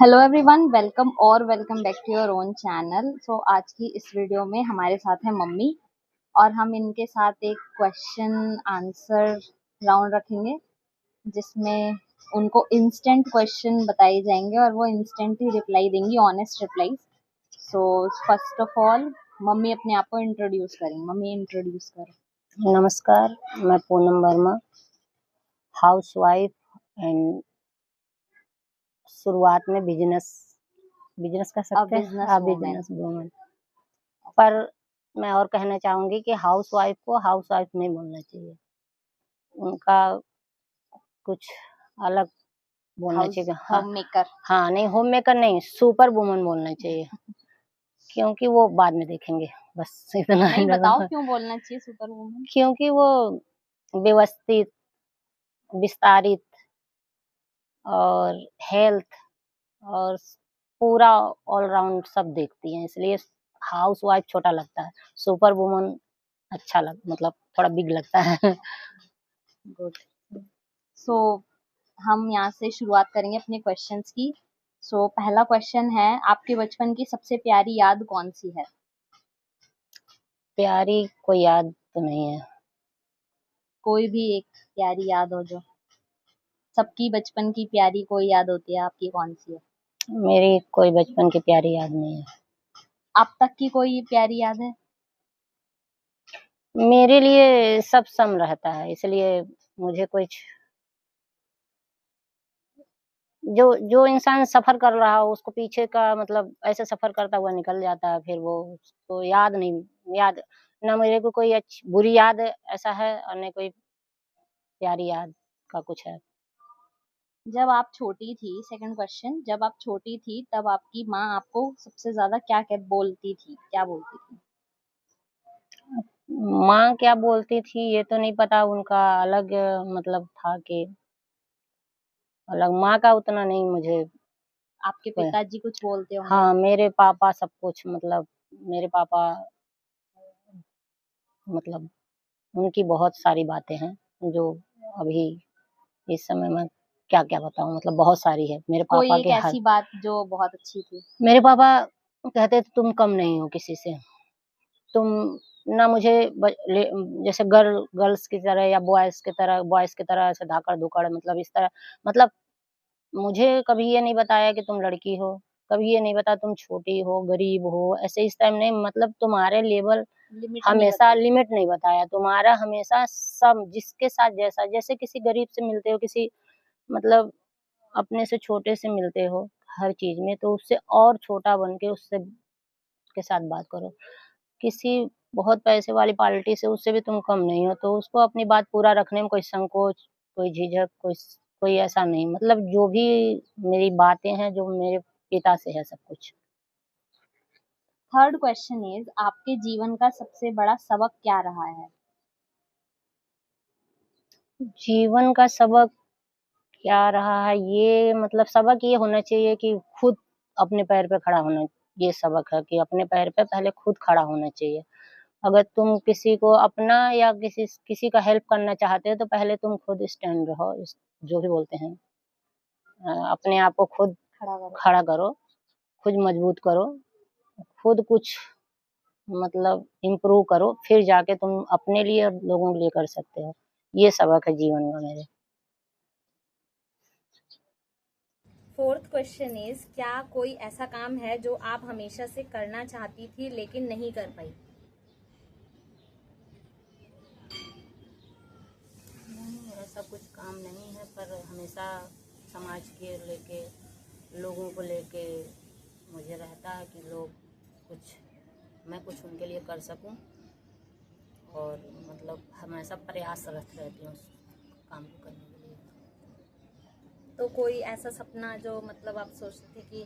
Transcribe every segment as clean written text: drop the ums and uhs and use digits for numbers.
Hello everyone, welcome back to your own channel. So आज की इस वीडियो में हमारे साथ है मम्मी और हम इनके साथ एक क्वेश्चन आंसर राउंड रखेंगे जिसमें उनको इंस्टेंट क्वेश्चन बताए जाएंगे और वो इंस्टेंट ही रिप्लाई देंगी, honest reply. So first of all mummy अपने आप को इंट्रोड्यूस करेंगे। मम्मी इंट्रोड्यूस करो। नमस्कार, मैं पूनम वर्मा, हाउसवाइफ एंड शुरुआत में बिजनेस कह सकते हैं। हाँ, बिजनेस वूमेन। पर मैं और कहना चाहूँगी कि हाउसवाइफ को हाउसवाइफ नहीं बोलना चाहिए, उनका कुछ अलग बोलना चाहिए। होममेकर। हाँ, नहीं, होममेकर नहीं, सुपर वुमन बोलना चाहिए क्योंकि वो बाद में देखेंगे। बस इतना नहीं, बताओ क्यों बोलना चाहिए सुपर वुमन? क्योंकि वो व्यवस्थित, विस्तारित और हेल्थ और पूरा ऑलराउंड सब देखती हैं, इसलिए हाउसवाइफ छोटा लगता है। सुपर वुमन अच्छा मतलब थोड़ा बिग लगता है। गुड। सो हम यहाँ से शुरुआत करेंगे अपने क्वेश्चंस की। सो पहला क्वेश्चन है, आपके बचपन की सबसे प्यारी याद कौन सी है? प्यारी कोई याद तो नहीं है। कोई भी एक प्यारी याद हो जो सबकी बचपन की प्यारी कोई याद होती है, आपकी कौन सी है? मेरी कोई बचपन की प्यारी याद नहीं है। अब तक की कोई प्यारी याद है? मेरे लिए सब सम रहता है, इसलिए मुझे कुछ जो जो इंसान सफर कर रहा हो उसको पीछे का मतलब ऐसे सफर करता हुआ निकल जाता है, फिर वो उसको याद नहीं याद ना मेरे को कोई बुरी याद ऐसा है और न कोई प्यारी याद का कुछ है। जब आप छोटी थी, सेकंड क्वेश्चन, जब आप छोटी थी तब आपकी माँ आपको सबसे ज्यादा क्या क्या बोलती थी, क्या बोलती थी? माँ क्या बोलती थी ये तो नहीं पता, उनका अलग मतलब था कि अलग, माँ का उतना नहीं मुझे। आपके पिताजी कुछ बोलते होंगे? हाँ, मेरे पापा सब कुछ मतलब मेरे पापा मतलब उनकी बहुत सारी बातें हैं जो अभी इस समय में क्या-क्या बताऊँ, मतलब बहुत सारी है मेरे कोई पापा एक के हर। ऐसी बात जो बहुत अच्छी थी? मेरे पापा कहते थे तुम कम नहीं हो किसी से, तुम ना मुझे जैसे गर्ल्स की तरह या बॉयज़ की तरह ऐसे धाकड़-धुकड़ मतलब इस तरह मतलब मुझे कभी ये नहीं बताया कि तुम लड़की हो, कभी ये नहीं बताया तुम छोटी हो, गरीब हो, ऐसे इस टाइम नहीं, मतलब तुम्हारे लेवल लिमिट नहीं हमेशा बताई? लिमिट नहीं बताया, तुम्हारा हमेशा सब जिसके साथ जैसा, जैसे किसी गरीब से मिलते हो, किसी मतलब अपने से छोटे से मिलते हो हर चीज़ में, तो उससे और छोटा बन के उससे के साथ बात करो। किसी बहुत पैसे वाली पार्टी से उससे भी तुम कम नहीं हो, तो उसको अपनी बात पूरा रखने में कोई संकोच, कोई झिझक, कोई ऐसा नहीं, मतलब जो भी मेरी बातें हैं, जो मेरे पिता से है सब कुछ। थर्ड क्वेश्चन इज, आपके जीवन का सबसे बड़ा सबक क्या रहा है? जीवन का सबक क्या रहा है, ये मतलब सबक ये होना चाहिए कि खुद अपने पैर पे खड़ा होना, ये सबक है कि अपने पैर पे पहले खुद खड़ा होना चाहिए। अगर तुम किसी को अपना या किसी का हेल्प करना चाहते हो तो पहले तुम खुद स्टैंड रहो, इस जो भी बोलते हैं अपने आप को खुद खड़ा करो, खुद मजबूत करो, खुद कुछ मतलब इम्प्रूव करो, फिर जाके तुम अपने लिए और लोगों के लिए कर सकते हो। ये सबक है जीवन का मेरे। फोर्थ क्वेश्चन इज, क्या कोई ऐसा काम है जो आप हमेशा से करना चाहती थी लेकिन नहीं कर पाई? नहीं, ऐसा कुछ काम नहीं है, पर हमेशा समाज के लेके, लोगों को लेके मुझे रहता है कि मैं कुछ उनके लिए कर सकूं, और मतलब हमेशा प्रयासरत रहती हूँ उस काम को करने के लिए। तो कोई ऐसा सपना जो मतलब आप सोचते थे कि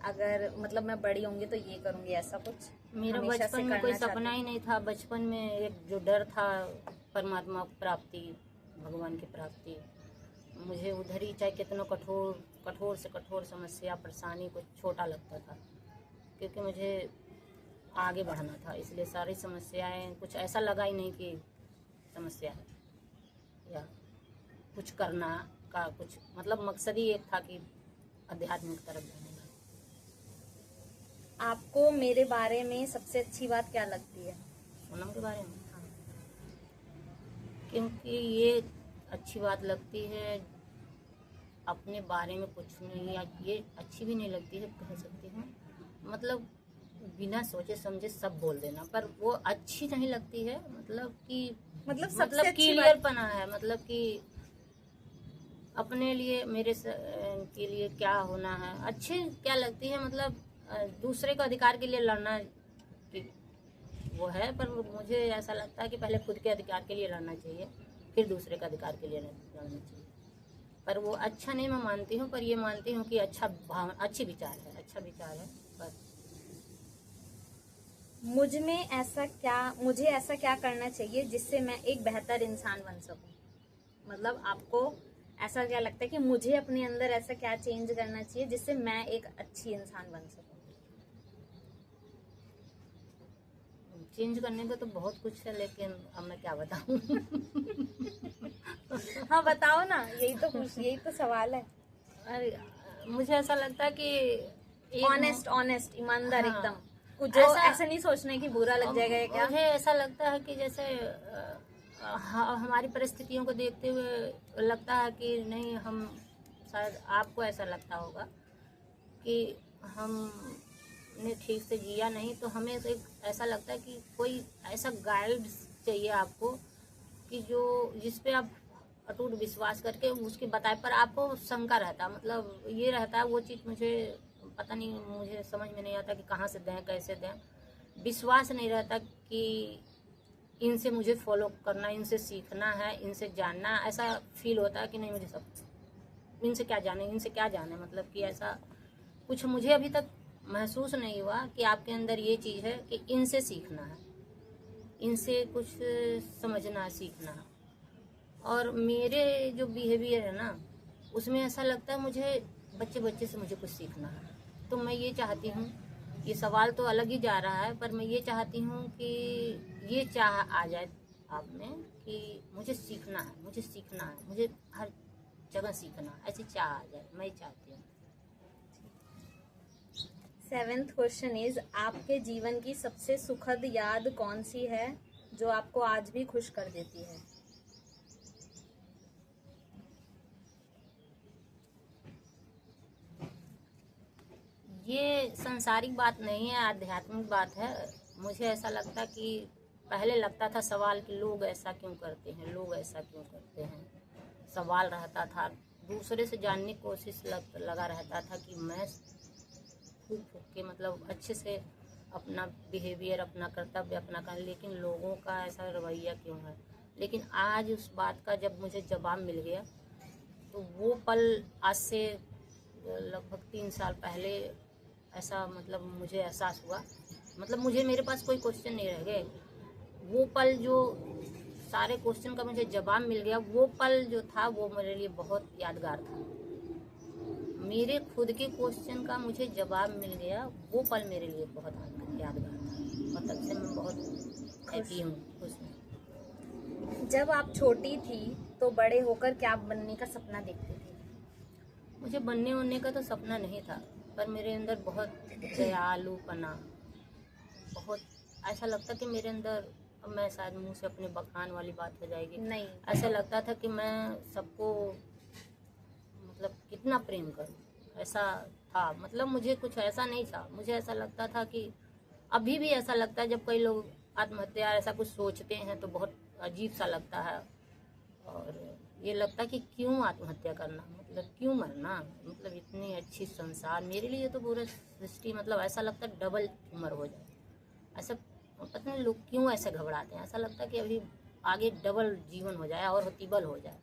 अगर मतलब मैं बड़ी होंगी तो ये करूंगी, ऐसा कुछ? मेरा बचपन में कोई सपना ही नहीं था। बचपन में एक जो डर था परमात्मा की प्राप्ति, भगवान की प्राप्ति, मुझे उधर ही चाहे कितना कठोर से कठोर समस्या परेशानी कुछ छोटा लगता था, क्योंकि मुझे आगे बढ़ना था, इसलिए सारी समस्याएं कुछ ऐसा लगा ही नहीं कि समस्या है या कुछ करना का कुछ मतलब मकसद ही एक था कि अध्यात्म की तरफ जाने लगा। आपको मेरे बारे में सबसे अच्छी बात क्या लगती है? पूनम के बारे में, हाँ, क्योंकि ये अच्छी बात लगती है, अपने बारे में कुछ नहीं, या ये अच्छी भी नहीं लगती है, कह सकती हूँ, मतलब बिना सोचे समझे सब बोल देना, पर वो अच्छी नहीं लगती है, मतलब कि सबसे अच्छी क्लियर पना है, मतलब कि अपने लिए के लिए क्या होना है, अच्छी क्या लगती है, मतलब दूसरे का अधिकार के लिए लड़ना की वो है, पर मुझे ऐसा लगता है कि पहले खुद के अधिकार के लिए लड़ना चाहिए, फिर दूसरे का अधिकार के लिए लड़ना चाहिए। पर वो अच्छा नहीं मैं मानती हूँ, पर ये मानती हूँ कि अच्छी विचार है, अच्छा विचार है। पर मुझे ऐसा क्या करना चाहिए जिससे मैं एक बेहतर इंसान बन सकूं? मतलब आपको ऐसा क्या लगता है कि मुझे अपने अंदर ऐसा क्या चेंज करना चाहिए जिससे मैं एक अच्छी इंसान बन सकूं? चेंज करने को तो बहुत कुछ है, लेकिन अब मैं क्या बताऊँ। हाँ बताओ ना, यही तो सवाल है। अरे, मुझे ऐसा लगता है कि ऑनेस्ट ईमानदार हाँ, एकदम, कुछ जो ऐसा ऐसा नहीं सोचना है कि बुरा लग जाएगा या क्या। मुझे ऐसा लगता है कि जैसे हमारी परिस्थितियों को देखते हुए लगता है कि नहीं, हम शायद आपको ऐसा लगता होगा कि हमने ठीक से जिया नहीं, तो हमें तो एक ऐसा लगता है कि कोई ऐसा गाइड चाहिए आपको कि जिस पे आप अटूट विश्वास करके उसके बताए पर आपको शंका रहता, मतलब ये रहता है, वो चीज़ मुझे पता नहीं, मुझे समझ में नहीं आता कि कहाँ से दें, कैसे दें, विश्वास नहीं रहता कि इनसे मुझे फॉलो करना, इनसे सीखना है, इनसे जानना, ऐसा फील होता है कि नहीं, मुझे सब इनसे क्या जाने, इनसे क्या जाने, मतलब कि ऐसा कुछ मुझे अभी तक महसूस नहीं हुआ कि आपके अंदर ये चीज़ है कि इनसे सीखना है, इनसे कुछ समझना सीखना है। और मेरे जो बिहेवियर है ना, उसमें ऐसा लगता है मुझे बच्चे बच्चे से मुझे कुछ सीखना है। तो मैं ये चाहती हूँ, ये सवाल तो अलग ही जा रहा है, पर मैं ये चाहती हूँ कि ये चाह आ जाए आप में कि मुझे सीखना है, मुझे सीखना है, मुझे हर जगह सीखना है, ऐसी चाह आ जाए, मैं चाहती हूँ। 7th क्वेश्चन इज, आपके जीवन की सबसे सुखद याद कौन सी है जो आपको आज भी खुश कर देती है? ये सांसारिक बात नहीं है, आध्यात्मिक बात है। मुझे ऐसा लगता कि पहले लगता था सवाल कि लोग ऐसा क्यों करते हैं, लोग ऐसा क्यों करते हैं, सवाल रहता था, दूसरे से जानने की कोशिश लगा रहता था कि मैं फूक फूक के मतलब अच्छे से अपना बिहेवियर, अपना कर्तव्य अपना कर, लेकिन लोगों का ऐसा रवैया क्यों है। लेकिन आज उस बात का जब मुझे जवाब मिल गया, तो वो पल आज से लगभग 3 साल पहले ऐसा मतलब मुझे एहसास हुआ, मतलब मुझे मेरे पास कोई क्वेश्चन नहीं रह गए। वो पल जो सारे क्वेश्चन का मुझे जवाब मिल गया, वो पल जो था वो मेरे लिए बहुत यादगार था। मेरे खुद के क्वेश्चन का मुझे जवाब मिल गया, वो पल मेरे लिए बहुत यादगार था, और तब से मैं बहुत हैप्पी हूँ, खुश हूँ। जब आप छोटी थी तो बड़े होकर क्या बनने का सपना देखती थी? मुझे बनने उनने का तो सपना नहीं था, पर मेरे अंदर बहुत दयालुपना, बहुत ऐसा लगता कि मेरे अंदर, अब मैं शायद मुंह से अपने बखान वाली बात हो जाएगी, नहीं, ऐसा लगता था कि मैं सबको मतलब कितना प्रेम करूं, ऐसा था। मतलब मुझे कुछ ऐसा नहीं था, मुझे ऐसा लगता था कि अभी भी ऐसा लगता है, जब कई लोग आत्महत्या ऐसा कुछ सोचते हैं तो बहुत अजीब सा लगता है, और ये लगता है कि क्यों आत्महत्या करना, मतलब क्यों मरना, मतलब इतनी अच्छी संसार मेरे लिए तो पूरा सृष्टि, मतलब ऐसा लगता है डबल उम्र हो जाए, ऐसा पता नहीं लोग क्यों ऐसे घबराते हैं, ऐसा लगता है कि अभी आगे डबल जीवन हो जाए और तिबल हो जाए,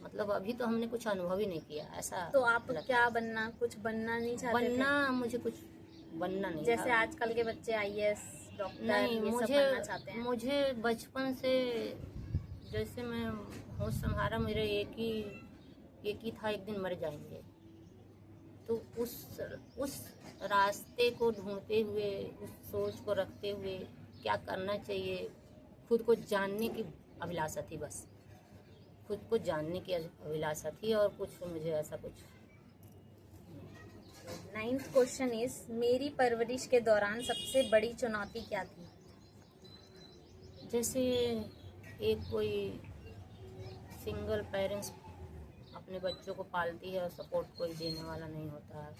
मतलब अभी तो हमने कुछ अनुभव ही नहीं किया, ऐसा। तो आप क्या बनना, कुछ बनना नहीं चाहते बनना थे? मुझे कुछ बनना नहीं जैसे था। आजकल के बच्चे आईएएस, डॉक्टर, नहीं, ये सब बनना चाहते हैं। मुझे बचपन से जैसे मैं होश संभारा, मेरे एक ही था, एक दिन मर जाएंगे, तो उस रास्ते को ढूंढते हुए, उस सोच को रखते हुए क्या करना चाहिए, खुद को जानने की अभिलाषा थी, बस खुद को जानने की अभिलाषा थी, और कुछ मुझे ऐसा कुछ 9th क्वेश्चन इज मेरी परवरिश के दौरान सबसे बड़ी चुनौती क्या थी? जैसे एक कोई सिंगल पेरेंट्स अपने बच्चों को पालती है और सपोर्ट कोई देने वाला नहीं होता है।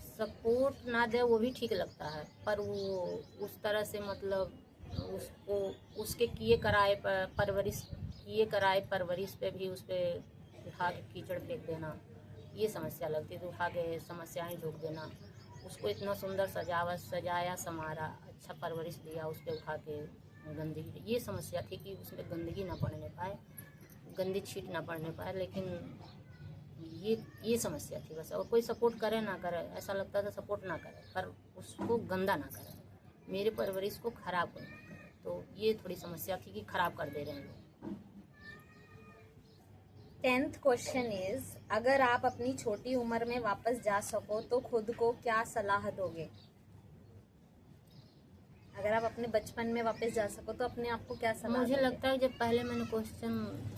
सपोर्ट ना दे वो भी ठीक लगता है, पर वो उस तरह से मतलब उसको उसके किए कराए परवरिश पे भी उस पर उठा के कीचड़ फेंक देना, ये समस्या लगती है। तो उठा के समस्याएं झोंक देना, उसको इतना सुंदर सजाया संवारा, अच्छा परवरिश दिया, उस पर उठा के गंदगी, ये समस्या थी कि उसमें गंदगी ना पड़ने पाए, गंदी छींट ना पड़ने पाए। लेकिन ये समस्या थी बस। और कोई सपोर्ट करे ना करे, ऐसा लगता था सपोर्ट ना करे पर उसको गंदा ना करे, मेरे परवरिश को खराब ना करे। तो ये थोड़ी समस्या थी कि खराब कर दे रहे हैं लोग। 10th क्वेश्चन इज अगर आप अपनी छोटी उम्र में वापस जा सको तो खुद को क्या सलाह दोगे? अगर आप अपने बचपन में वापस जा सको तो अपने आप को क्या सलाह मुझे दोगे? लगता है जब पहले मैंने क्वेश्चन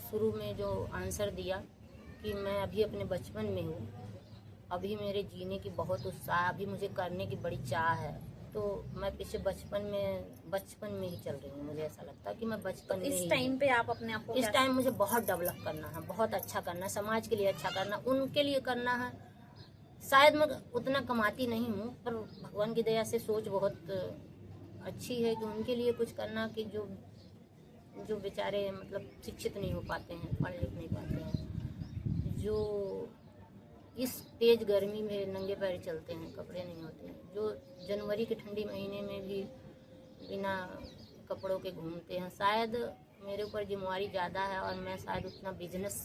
शुरू में जो आंसर दिया कि मैं अभी अपने बचपन में हूँ, अभी मेरे जीने की बहुत उत्साह, अभी मुझे करने की बड़ी चाह है, तो मैं पीछे बचपन में ही चल रही हूँ। मुझे ऐसा लगता है कि मैं बचपन में ही इस टाइम पे आप अपने आप को इस टाइम मुझे बहुत डेवलप करना है, बहुत अच्छा करना है, समाज के लिए अच्छा करना, उनके लिए करना है। शायद मैं उतना कमाती नहीं हूँ, पर भगवान की दया से सोच बहुत अच्छी है कि उनके लिए कुछ करना, कि जो बेचारे मतलब शिक्षित नहीं हो पाते हैं, पढ़ लिख नहीं पाते हैं, जो इस तेज गर्मी में नंगे पैर चलते हैं, कपड़े नहीं होते हैं, जो जनवरी के ठंडी महीने में भी बिना कपड़ों के घूमते हैं। शायद मेरे ऊपर जिम्मेवारी ज़्यादा है और मैं शायद उतना बिजनेस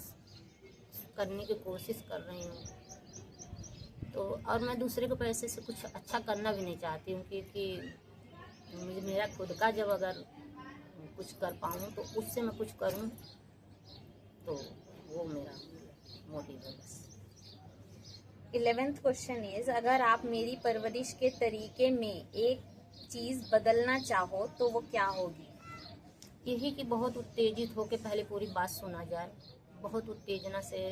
करने की कोशिश कर रही हूँ। तो और मैं दूसरे के पैसे से कुछ अच्छा करना भी नहीं चाहती हूँ, क्योंकि मेरा खुद का जब अगर कुछ कर पाऊँ तो उससे मैं कुछ करूँ, तो वो मेरा मोटिव है बस। 11th क्वेश्चन इज अगर आप मेरी परवरिश के तरीके में एक चीज बदलना चाहो तो वो क्या होगी? यही कि बहुत उत्तेजित होकर पहले पूरी बात सुना जाए, बहुत उत्तेजना से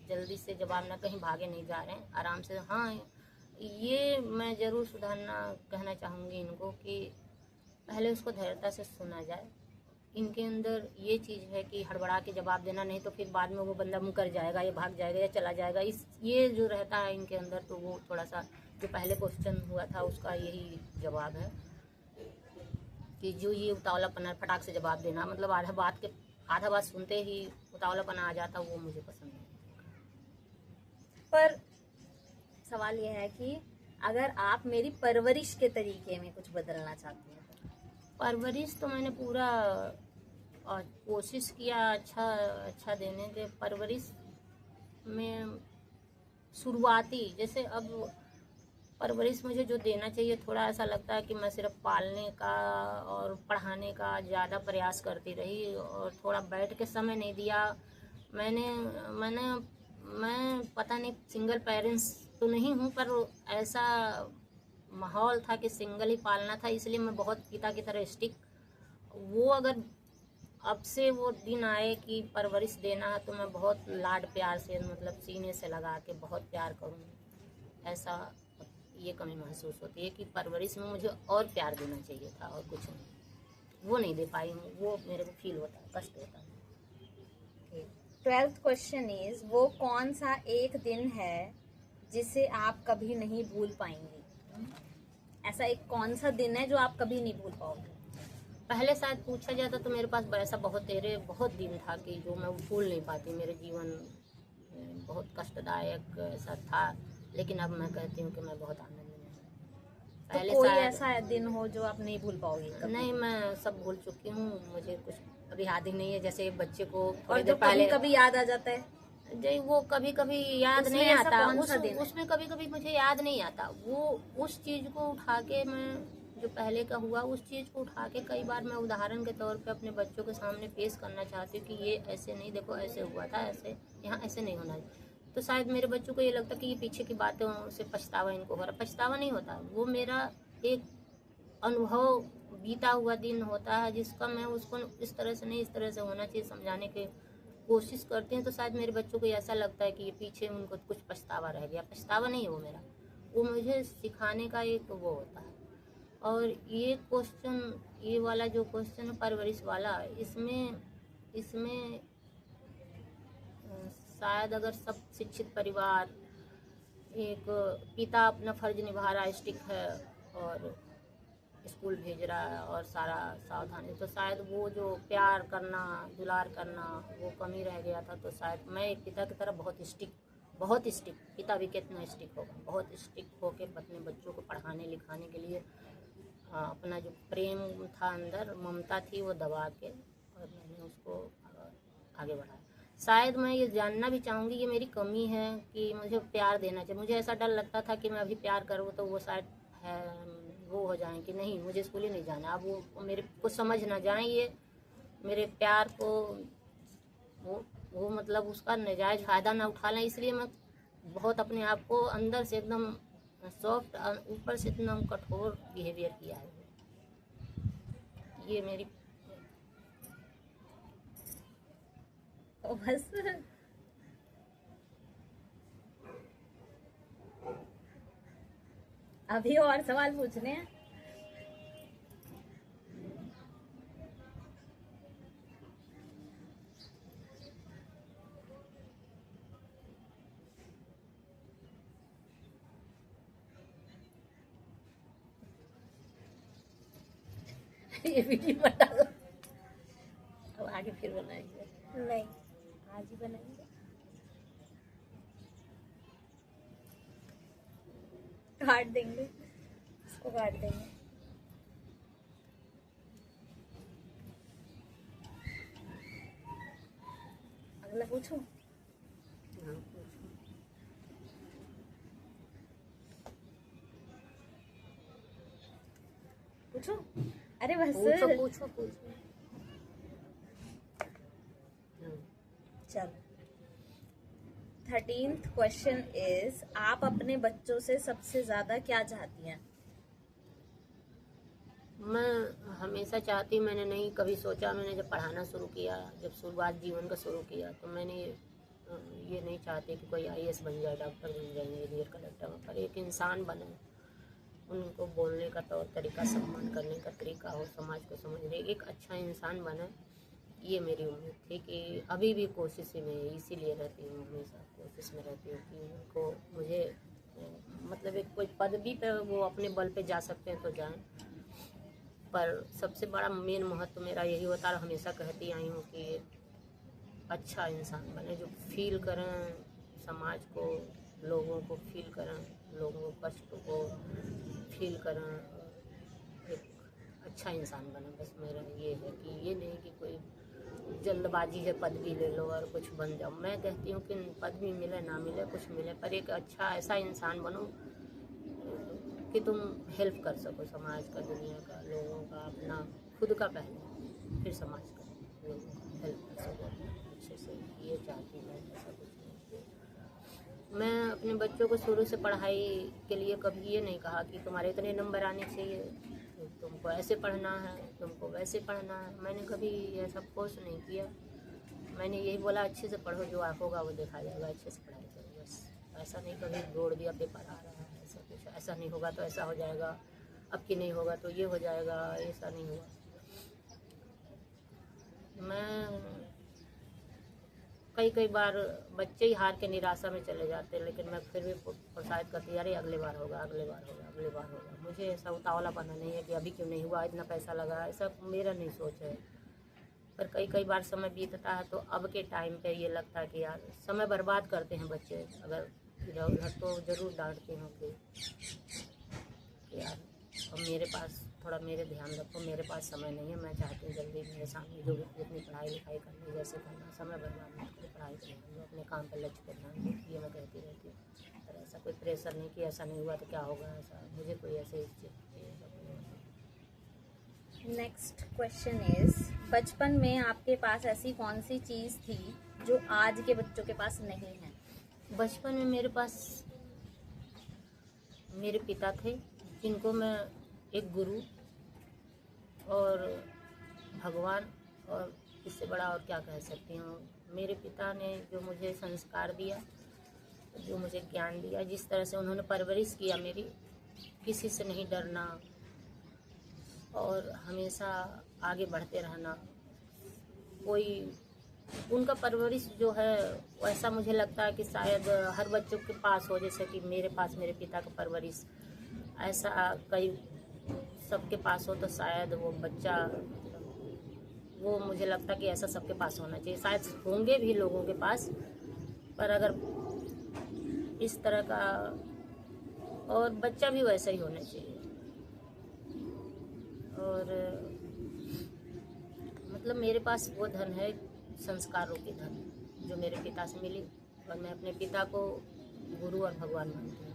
जल्दी से जवाब ना, कहीं भागे नहीं जा रहे हैं, आराम से। हाँ, ये मैं ज़रूर सुधारना कहना चाहूँगी इनको कि पहले उसको धैर्यता से सुना जाए। इनके अंदर ये चीज़ है कि हड़बड़ा के जवाब देना, नहीं तो फिर बाद में वो बंदा मुकर जाएगा या भाग जाएगा या चला जाएगा, ये जो रहता है इनके अंदर, तो वो थोड़ा सा जो पहले क्वेश्चन हुआ था उसका यही जवाब है कि जो ये उतावलापना, फटाक से जवाब देना, मतलब आधा बात सुनते ही उतावलापना आ जाता, वो मुझे पसंद नहीं। पर सवाल यह है कि अगर आप मेरी परवरिश के तरीके में कुछ बदलना चाहती हैं तो? परवरिश तो मैंने पूरा कोशिश किया अच्छा देने के। परवरिश में शुरुआती, जैसे अब परवरिश मुझे जो देना चाहिए, थोड़ा ऐसा लगता है कि मैं सिर्फ पालने का और पढ़ाने का ज़्यादा प्रयास करती रही और थोड़ा बैठ के समय नहीं दिया। मैं पता नहीं, सिंगल पेरेंट्स तो नहीं हूँ, पर ऐसा माहौल था कि सिंगल ही पालना था, इसलिए मैं बहुत पिता की तरह स्टिक। वो अगर अब से वो दिन आए कि परवरिश देना है तो मैं बहुत लाड प्यार से, मतलब सीने से लगा के बहुत प्यार करूँ, ऐसा ये कमी महसूस होती है कि परवरिश में मुझे और प्यार देना चाहिए था और कुछ नहीं, वो नहीं दे पाई हूँ, वो मेरे को फील होता है, कष्ट होता है। 12th क्वेश्चन इज वो कौन सा एक दिन है जिसे आप कभी नहीं भूल पाएंगे? ऐसा एक कौन सा दिन है जो आप कभी नहीं भूल पाओगे? पहले शायद पूछा जाता तो मेरे पास ऐसा बहुत दिन था कि जो मैं भूल नहीं पाती, मेरे जीवन में बहुत कष्टदायक ऐसा था, लेकिन अब मैं कहती हूँ कि मैं बहुत आनंद में हूँ। तो कोई ऐसा दिन हो जो आप नहीं भूल पाओगे कभी? नहीं, मैं सब भूल चुकी हूँ, मुझे कुछ अभी याद ही नहीं है। जैसे बच्चे को और जो पहले कभी याद आ जाता है, जो वो कभी कभी याद नहीं आता, उसमें कभी कभी मुझे याद नहीं आता, वो उस चीज़ को उठा के, मैं जो पहले का हुआ उस चीज़ को उठा के कई बार मैं उदाहरण के तौर पे अपने बच्चों के सामने पेश करना चाहती हूँ कि ये ऐसे नहीं, देखो ऐसे हुआ था, ऐसे यहाँ ऐसे नहीं होना चाहिए। तो शायद मेरे बच्चों को ये लगता कि ये पीछे की बातें से पछतावा इनको हो रहा। पछतावा नहीं होता, वो मेरा एक अनुभव, बीता हुआ दिन होता है जिसका मैं उसको इस तरह से नहीं, इस तरह से होना चाहिए समझाने के कोशिश करते हैं। तो शायद मेरे बच्चों को ऐसा लगता है कि ये पीछे उनको कुछ पछतावा रह गया। पछतावा नहीं है वो मेरा, वो मुझे सिखाने का एक वो होता है। और ये क्वेश्चन, ये वाला जो क्वेश्चन है परवरिश वाला, इसमें इसमें शायद अगर सब शिक्षित परिवार, एक पिता अपना फर्ज निभा रहा है, स्टिक है और स्कूल भेज रहा है और सारा सावधानी, तो शायद वो जो प्यार करना, दुलार करना, वो कमी रह गया था। तो शायद मैं एक पिता की तरह बहुत स्टिक, पिता भी कितना स्टिक होगा, बहुत स्टिक होके अपने बच्चों को पढ़ाने लिखाने के लिए अपना जो प्रेम था अंदर, ममता थी, वो दबा के और मैंने उसको आगे बढ़ाया। शायद मैं ये जानना भी चाहूँगी, ये मेरी कमी है कि मुझे प्यार देना चाहिए। मुझे ऐसा डर लगता था कि मैं अभी प्यार करूँ तो वो शायद है वो हो जाएं कि नहीं मुझे स्कूल ही नहीं जाना, अब वो मेरे को समझ ना जाएं, ये मेरे प्यार को वो मतलब उसका नाजायज़ फ़ायदा ना उठा लें। इसलिए मैं बहुत अपने आप को अंदर से एकदम सॉफ्ट, ऊपर से इतना कठोर बिहेवियर किया है। ये मेरी तो बस अभी और सवाल पूछने हैं। ये वीडियो बता दो, अब आगे फिर बनाएंगे। नहीं, आज ही बनाएंगे। काट देंगे, इसको काट देंगे। अगला पूछूं? हाँ, पूछो। अरे बस पूछो। चलो, 13th क्वेश्चन इज, आप अपने बच्चों से सबसे ज्यादा क्या चाहती हैं? मैं हमेशा चाहती, मैंने नहीं कभी सोचा, मैंने जब पढ़ाना शुरू किया, जब शुरुआत जीवन का शुरू किया, तो मैंने ये नहीं चाहती कि कोई IAS बन जाए, डॉक्टर बन जाए, इंजीनियर, कलेक्टर, पर एक इंसान बने, उनको बोलने का तौर तरीका, सम्मान करने का तरीका हो, समाज को समझने, एक अच्छा इंसान बने। ये मेरी उम्मीद थी कि अभी भी कोशिश में इसीलिए रहती हूँ, हमेशा कोशिश में रहती हूँ कि उनको, मुझे मतलब एक कोई पदवी पे वो अपने बल पे जा सकते हैं तो जाएं, पर सबसे बड़ा मेन महत्व मेरा यही होता है, हमेशा कहती आई हूँ कि अच्छा इंसान बने, जो फील करें समाज को, लोगों को फील करें, लोगों को कष्ट को फील करें, एक अच्छा इंसान बने। बस मेरा ये है कि ये नहीं कि कोई जल्दबाजी है पदवी ले लो और कुछ बन जाओ। मैं कहती हूँ कि पदवी मिले ना मिले, कुछ मिले, पर एक अच्छा ऐसा इंसान बनो कि तुम हेल्प कर सको समाज का, दुनिया का, लोगों का, अपना खुद का पहले, फिर समाज का, लोगों का हेल्प कर सको अच्छे से। ये चाहती मैं, ऐसा कुछ नहीं। मैं अपने बच्चों को शुरू से पढ़ाई के लिए कभी ये नहीं कहा कि तुम्हारे इतने नंबर आने चाहिए, तुमको ऐसे पढ़ना है, तुमको वैसे पढ़ना है। मैंने कभी ऐसा फोर्स नहीं किया, मैंने यही बोला अच्छे से पढ़ो, जो होगा वो देखा जाएगा, अच्छे से पढ़ाई करो बस। ऐसा नहीं कभी जोड़ दिया पेपर आ रहा है, ऐसा कुछ, ऐसा नहीं होगा तो ऐसा हो जाएगा, अब की नहीं होगा तो ये हो जाएगा, ऐसा नहीं हुआ। मैं कई बार बच्चे ही हार के निराशा में चले जाते हैं, लेकिन मैं फिर भी प्रोत्साहित करती, अरे अगले बार होगा, अगले बार होगा, अगले बार होगा। मुझे ऐसा उतावला बना नहीं है कि अभी क्यों नहीं हुआ, इतना पैसा लगा, ऐसा मेरा नहीं सोच है। पर कई बार समय बीतता है तो अब के टाइम पे ये लगता है कि यार समय बर्बाद करते हैं बच्चे, अगर इधर उधर, तो ज़रूर डांटती हूँ कि यार अब मेरे पास थोड़ा मेरे ध्यान रखो, मेरे पास समय नहीं है, मैं चाहती हूँ जल्दी मेरे सामने जो जितनी पढ़ाई लिखाई करनी जैसे करना, समय बर्बाद मत करो, पढ़ाई पर ध्यान दो, अपने काम पर लक्ष्य पर ध्यान दो। ये मैं कहती रहती हूँ, पर ऐसा कोई प्रेशर नहीं कि ऐसा नहीं हुआ तो क्या होगा, ऐसा मुझे कोई ऐसे नेक्स्ट क्वेश्चन इज, बचपन में आपके पास ऐसी कौन सी चीज़ थी जो आज के बच्चों के पास नहीं है? बचपन में मेरे पास मेरे पिता थे, जिनको मैं एक गुरु और भगवान और इससे बड़ा और क्या कह सकती हूँ। मेरे पिता ने जो मुझे संस्कार दिया जो मुझे ज्ञान दिया, जिस तरह से उन्होंने परवरिश किया मेरी, किसी से नहीं डरना और हमेशा आगे बढ़ते रहना। कोई उनका परवरिश जो है वैसा मुझे लगता है कि शायद हर बच्चों के पास हो, जैसे कि मेरे पास मेरे पिता का परवरिश ऐसा कई सबके पास हो, तो शायद वो बच्चा, वो मुझे लगता है कि ऐसा सबके पास होना चाहिए। शायद होंगे भी लोगों के पास, पर अगर इस तरह का, और बच्चा भी वैसा ही होना चाहिए। और मतलब मेरे पास वो धन है, संस्कारों की धन, जो मेरे पिता से मिली, और मैं अपने पिता को गुरु और भगवान मानती हूँ।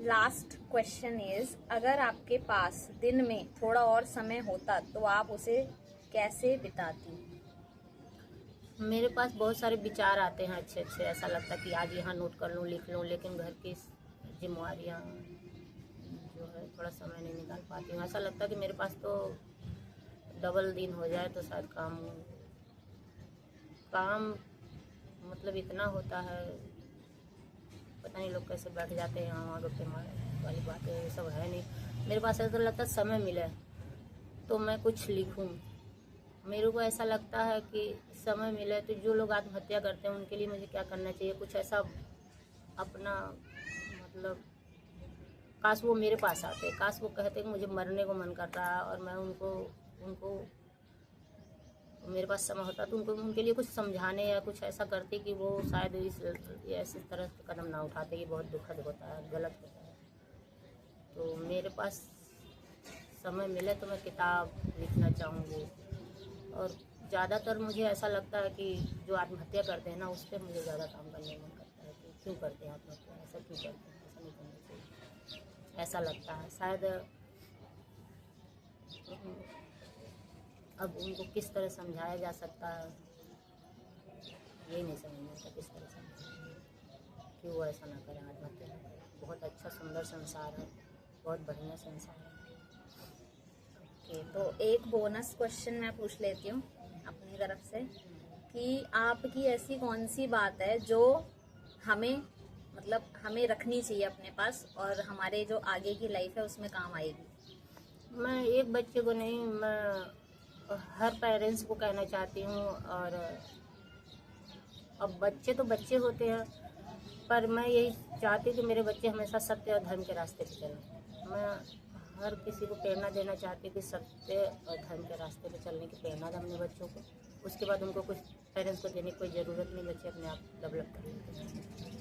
लास्ट क्वेश्चन इज, अगर आपके पास दिन में थोड़ा और समय होता तो आप उसे कैसे बिताती? मेरे पास बहुत सारे विचार आते हैं अच्छे अच्छे, ऐसा लगता है कि आज यहाँ नोट कर लूँ, लिख लूँ, लेकिन घर की जिम्मेवारियाँ जो है थोड़ा समय नहीं निकाल पाती हूँ। ऐसा लगता है कि मेरे पास तो डबल दिन हो जाए तो शायद काम मतलब इतना होता है, पता नहीं लोग कैसे बैठ जाते हैं यहाँ गप्पे मारने वाली बातें, ये सब है नहीं मेरे पास। ऐसा लगता है समय मिले तो मैं कुछ लिखूं। मेरे को ऐसा लगता है कि समय मिले तो जो लोग आत्महत्या करते हैं उनके लिए मुझे क्या करना चाहिए, कुछ ऐसा अपना, मतलब काश वो मेरे पास आते, काश वो कहते कि मुझे मरने को मन कर रहा है, और मैं उनको मेरे पास समय होता तो उनके लिए कुछ समझाने या कुछ ऐसा करते कि वो शायद ऐसे तरह के कदम ना उठाते कि बहुत दुखद होता है, गलत होता है। तो मेरे पास समय मिले तो मैं किताब लिखना चाहूँगी। और ज़्यादातर मुझे ऐसा लगता है कि जो आत्महत्या करते हैं ना, उस पर मुझे ज़्यादा काम करने का मन करता है कि क्यों करते हैं आत्महत्या, ऐसा क्यों करते हैं, ऐसा नहीं करना चाहिए, ऐसा लगता है। शायद अब उनको किस तरह समझाया जा सकता है, यही नहीं समझ में आता किस तरह समझाया कि वो ऐसा ना करें आत्महत्या। बहुत अच्छा सुंदर संसार है, बहुत बढ़िया संसार है। ओके, तो एक बोनस क्वेश्चन मैं पूछ लेती हूँ अपनी तरफ से कि आपकी ऐसी कौन सी बात है जो हमें रखनी चाहिए अपने पास और हमारे जो आगे की लाइफ है उसमें काम आएगी? मैं एक बच्चे को नहीं, मैं हर पेरेंट्स को कहना चाहती हूँ। और अब बच्चे तो बच्चे होते हैं, पर मैं यही चाहती हूँ कि मेरे बच्चे हमेशा सत्य और धर्म के रास्ते पे चलें। मैं हर किसी को प्रेरणा देना चाहती हूँ कि सत्य और धर्म के रास्ते पे चलने की प्रेरणा दें अपने बच्चों को। उसके बाद उनको कुछ पेरेंट्स को देने की कोई ज़रूरत नहीं, बच्चे अपने आप डेवलप कर लेते हैं।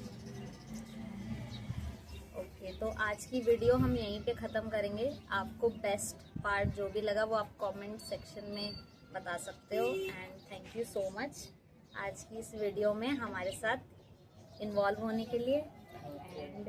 ओके, तो आज की वीडियो हम यहीं पे ख़त्म करेंगे। आपको बेस्ट पार्ट जो भी लगा वो आप कमेंट सेक्शन में बता सकते हो। And thank you so much आज की इस वीडियो में हमारे साथ इन्वॉल्व होने के लिए। एंड